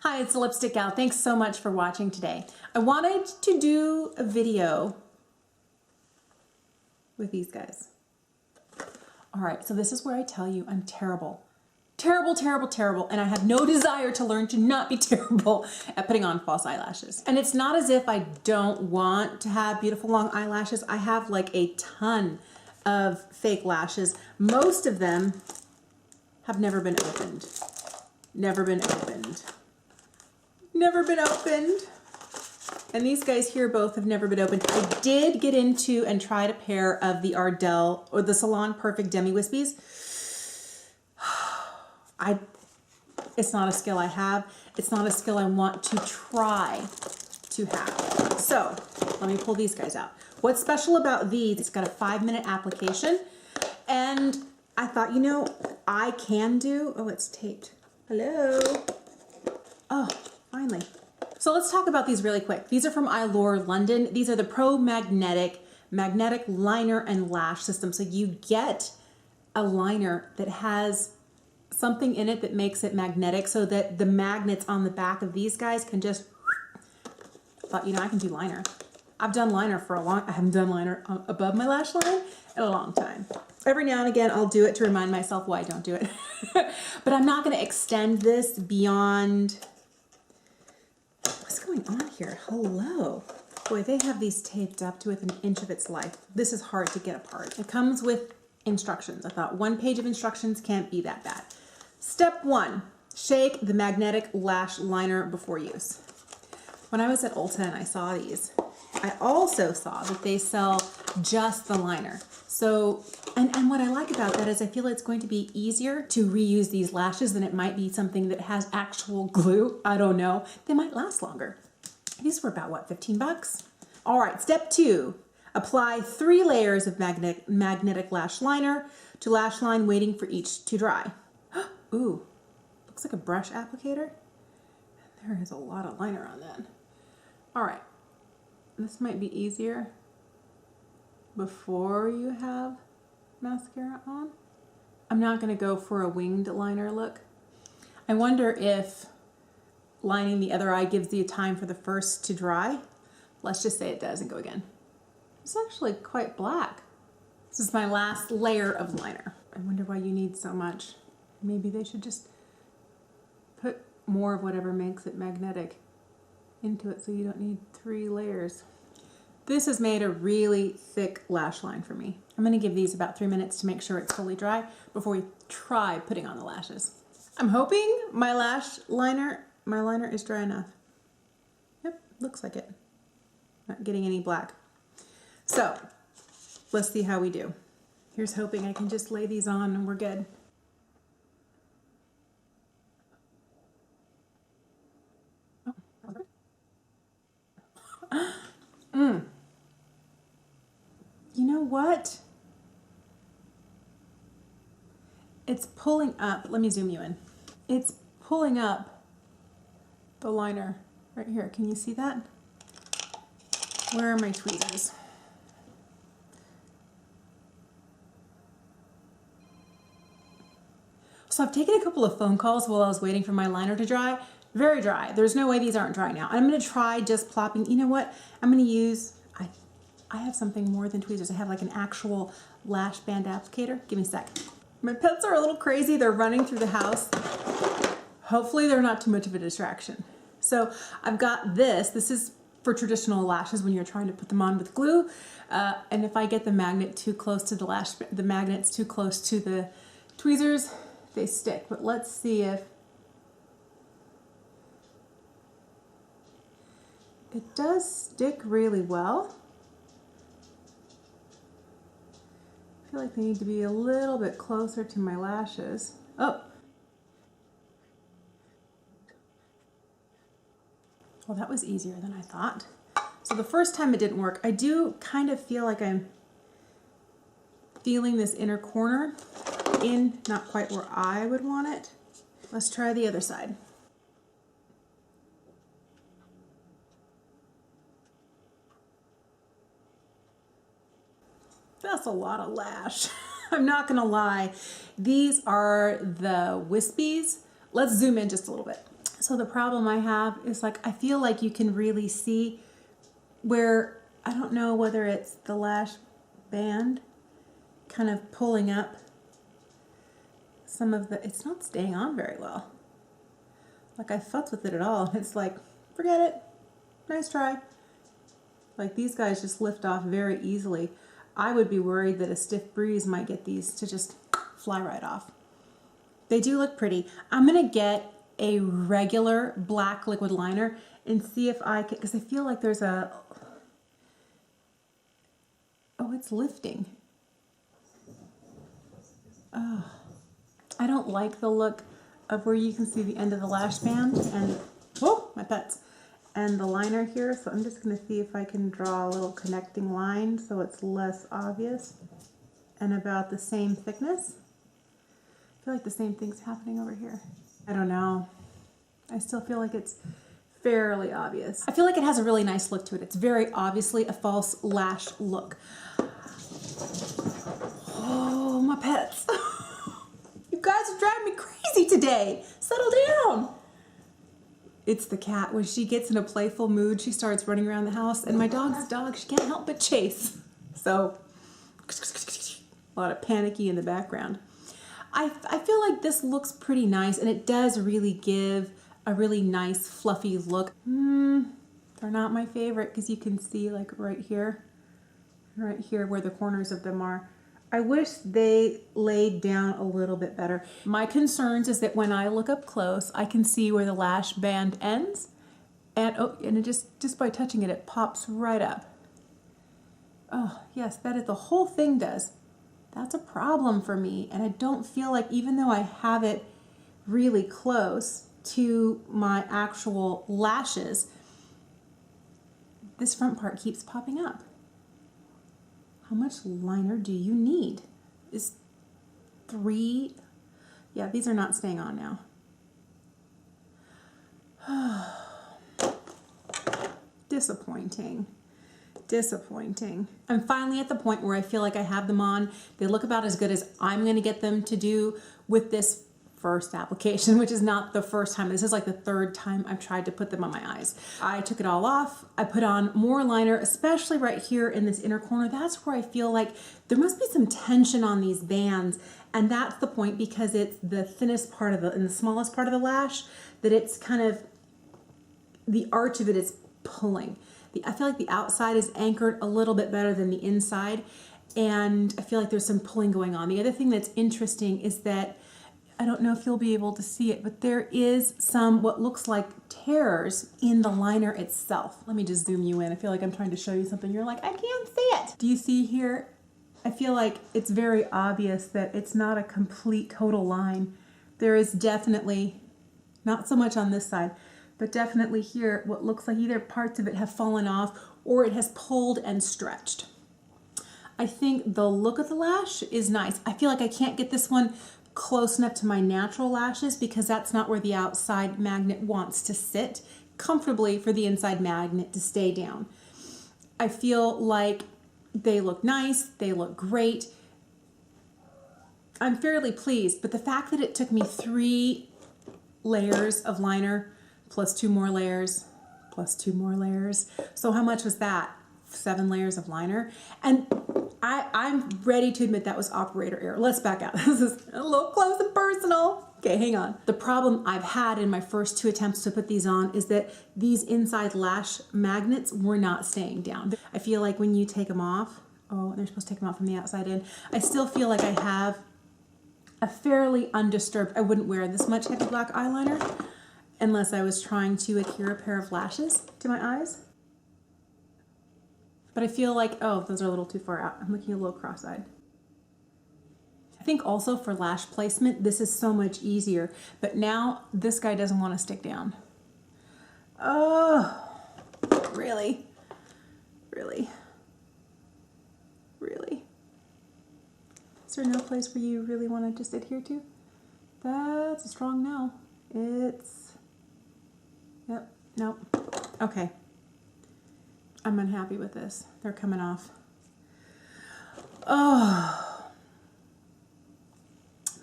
Hi, it's the Lipstick Gal. Thanks so much for watching today. I wanted to do a video with these guys. All right, so this is where I tell you I'm terrible. Terrible, terrible, terrible, and I have no desire to learn to not be terrible at putting on false eyelashes. And it's not as if I don't want to have beautiful long eyelashes. I have like a ton of fake lashes. Most of them have never been opened. Never been opened. Never been opened. And these guys here both have never been opened. I did get into and tried a pair of the Ardell or the Salon Perfect Demi Wispies. It's not a skill I have. It's not a skill I want to try to have. So let me pull these guys out. What's special about these, it's got a 5-minute application. And I thought, you know, I can do, oh, it's taped. Hello. Oh, finally. So let's talk about these really quick. These are from Eyelure London. These are the Pro Magnetic Liner and Lash System. So you get a liner that has something in it that makes it magnetic so that the magnets on the back of these guys can just, but you know, I can do liner. I've done liner for a long, I haven't done liner above my lash line in a long time. Every now and again, I'll do it to remind myself why I don't do it. But I'm not gonna extend this beyond, what's going on here? Hello. Boy, they have these taped up to within an inch of its life. This is hard to get apart. It comes with instructions. I thought 1 page of instructions can't be that bad. Step 1, shake the magnetic lash liner before use. When I was at Ulta and I saw these, I also saw that they sell just the liner. So, and what I like about that is I feel it's going to be easier to reuse these lashes than it might be something that has actual glue. I don't know. They might last longer. These were about, what, 15 bucks? All right, step 2, apply 3 layers of magnetic lash liner to lash line, waiting for each to dry. Ooh, looks like a brush applicator. There is a lot of liner on that. All right, this might be easier before you have mascara on. I'm not gonna go for a winged liner look. I wonder if lining the other eye gives you time for the first to dry. Let's just say it does and go again. It's actually quite black. This is my last layer of liner. I wonder why you need so much. Maybe they should just put more of whatever makes it magnetic into it so you don't need 3 layers. This has made a really thick lash line for me. I'm gonna give these about 3 minutes to make sure it's fully dry before we try putting on the lashes. I'm hoping my liner is dry enough. Yep, looks like it. Not getting any black. So let's see how we do. Here's hoping I can just lay these on and we're good. You know what? It's pulling up. Let me zoom you in. It's pulling up the liner right here. Can you see that? Where are my tweezers? So I've taken a couple of phone calls while I was waiting for my liner to dry. Very dry. There's no way these aren't dry now. I'm going to try just plopping. You know what? I'm going to use, I have something more than tweezers. I have like an actual lash band applicator. Give me a sec. My pets are a little crazy. They're running through the house. Hopefully they're not too much of a distraction. So I've got this. This is for traditional lashes when you're trying to put them on with glue. And if I get the magnet too close to the magnets too close to the tweezers, they stick. But let's see if it does stick really well. I feel like they need to be a little bit closer to my lashes. Oh. Well, that was easier than I thought. So the first time it didn't work. I do kind of feel like I'm feeling this inner corner in, not quite where I would want it. Let's try the other side. That's a lot of lash. I'm not gonna lie. These are the Wispies. Let's zoom in just a little bit. So the problem I have is like, I feel like you can really see where, I don't know whether it's the lash band kind of pulling up some of the, it's not staying on very well. Like I futzed with it at all. It's like, forget it. Nice try. Like these guys just lift off very easily. I would be worried that a stiff breeze might get these to just fly right off. They do look pretty. I'm gonna get a regular black liquid liner and see if I can, because I feel like there's a, oh, it's lifting. Oh, I don't like the look of where you can see the end of the lash band and, oh, my pets, and the liner here. So I'm just gonna see if I can draw a little connecting line so it's less obvious and about the same thickness. I feel like the same thing's happening over here. I don't know. I still feel like it's fairly obvious. I feel like it has a really nice look to it. It's very obviously a false lash look. Oh, my pets. You guys are driving me crazy today. Settle down. It's the cat. When she gets in a playful mood, she starts running around the house, and my dog's a dog. She can't help but chase. So, a lot of panicky in the background. I feel like this looks pretty nice, and it does really give a really nice fluffy look. They're not my favorite because you can see like right here where the corners of them are. I wish they laid down a little bit better. My concerns is that when I look up close, I can see where the lash band ends, and oh, and it just by touching it, it pops right up. Oh yes, that is, the whole thing does. That's a problem for me, and I don't feel like, even though I have it really close to my actual lashes, this front part keeps popping up. How much liner do you need? Is 3? Yeah, these are not staying on now. Disappointing. Disappointing. I'm finally at the point where I feel like I have them on. They look about as good as I'm going to get them to do with this first application, which is not the first time. This is like the 3rd time I've tried to put them on my eyes. I took it all off. I put on more liner, especially right here in this inner corner. That's where I feel like there must be some tension on these bands. And that's the point, because it's the thinnest part of and the smallest part of the lash, that it's kind of, the arch of it is pulling. I feel like the outside is anchored a little bit better than the inside, and I feel like there's some pulling going on. The other thing that's interesting is that, I don't know if you'll be able to see it, but there is some what looks like tears in the liner itself. Let me just zoom you in. I feel like I'm trying to show you something. You're like, I can't see it. Do you see here? I feel like it's very obvious that it's not a complete total line. There is definitely, not so much on this side, but definitely here, what looks like either parts of it have fallen off or it has pulled and stretched. I think the look of the lash is nice. I feel like I can't get this one close enough to my natural lashes because that's not where the outside magnet wants to sit comfortably for the inside magnet to stay down. I feel like they look nice, they look great. I'm fairly pleased, but the fact that it took me 3 layers of liner plus 2 more layers, plus 2 more layers. So how much was that? 7 layers of liner. And I'm ready to admit that was operator error. Let's back out. This is a little close and personal. Okay, hang on. The problem I've had in my first 2 attempts to put these on is that these inside lash magnets were not staying down. I feel like when you take them off, oh, they're supposed to take them out from the outside in, I still feel like I have a fairly undisturbed, I wouldn't wear this much heavy black eyeliner unless I was trying to adhere a pair of lashes to my eyes. But I feel like, oh, those are a little too far out. I'm looking a little cross-eyed. I think also for lash placement, this is so much easier. But now this guy doesn't want to stick down. Oh, really? Really? Really? Is there no place where you really want to just adhere to? That's a strong no. Yep, nope. Okay. I'm unhappy with this. They're coming off. Oh.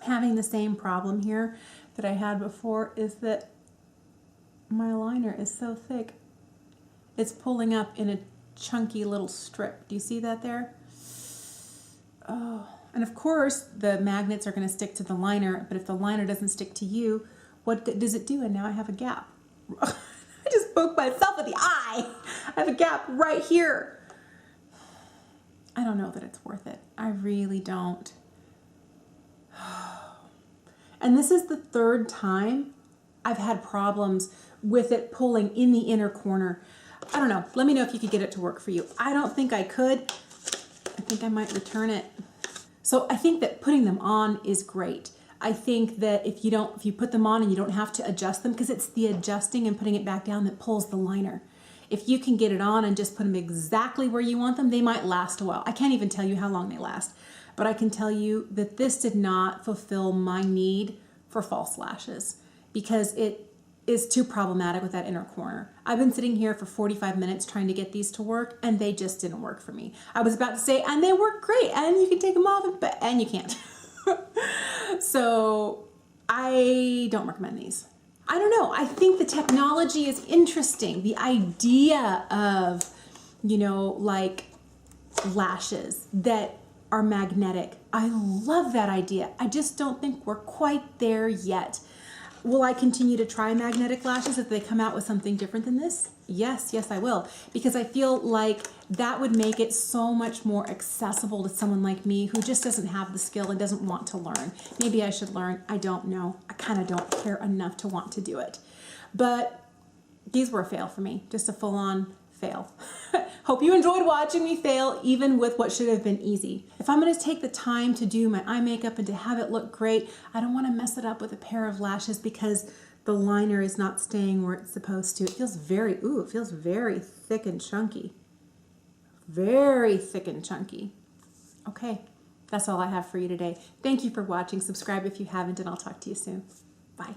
I'm having the same problem here that I had before, is that My liner is so thick. It's pulling up in a chunky little strip. Do you see that there? Oh, and of course the magnets are going to stick to the liner, but if the liner doesn't stick to you, what good does it do? And now I have a gap. I just poked myself in the eye. I have a gap right here. I don't know that it's worth it. I really don't. And this is the third time I've had problems with it pulling in the inner corner. I don't know. Let me know if you could get it to work for you. I don't think I could. I think I might return it. So I think that putting them on is great. I think that if you put them on and you don't have to adjust them, because it's the adjusting and putting it back down that pulls the liner. If you can get it on and just put them exactly where you want them, they might last a while. I can't even tell you how long they last, but I can tell you that this did not fulfill my need for false lashes because it is too problematic with that inner corner. I've been sitting here for 45 minutes trying to get these to work, and they just didn't work for me. I was about to say, and they work great, and you can take them off, and you can't. So I don't recommend these. I don't know. I think the technology is interesting. The idea of, like lashes that are magnetic. I love that idea. I just don't think we're quite there yet. Will I continue to try magnetic lashes if they come out with something different than this? Yes, I will. Because I feel like that would make it so much more accessible to someone like me who just doesn't have the skill and doesn't want to learn. Maybe I should learn. I don't know. I kind of don't care enough to want to do it. But these were a fail for me. Just a full-on fail. Hope you enjoyed watching me fail, even with what should have been easy. If I'm going to take the time to do my eye makeup and to have it look great, I don't want to mess it up with a pair of lashes because the liner is not staying where it's supposed to. It feels very thick and chunky. Very thick and chunky. Okay, that's all I have for you today. Thank you for watching. Subscribe if you haven't, and I'll talk to you soon. Bye.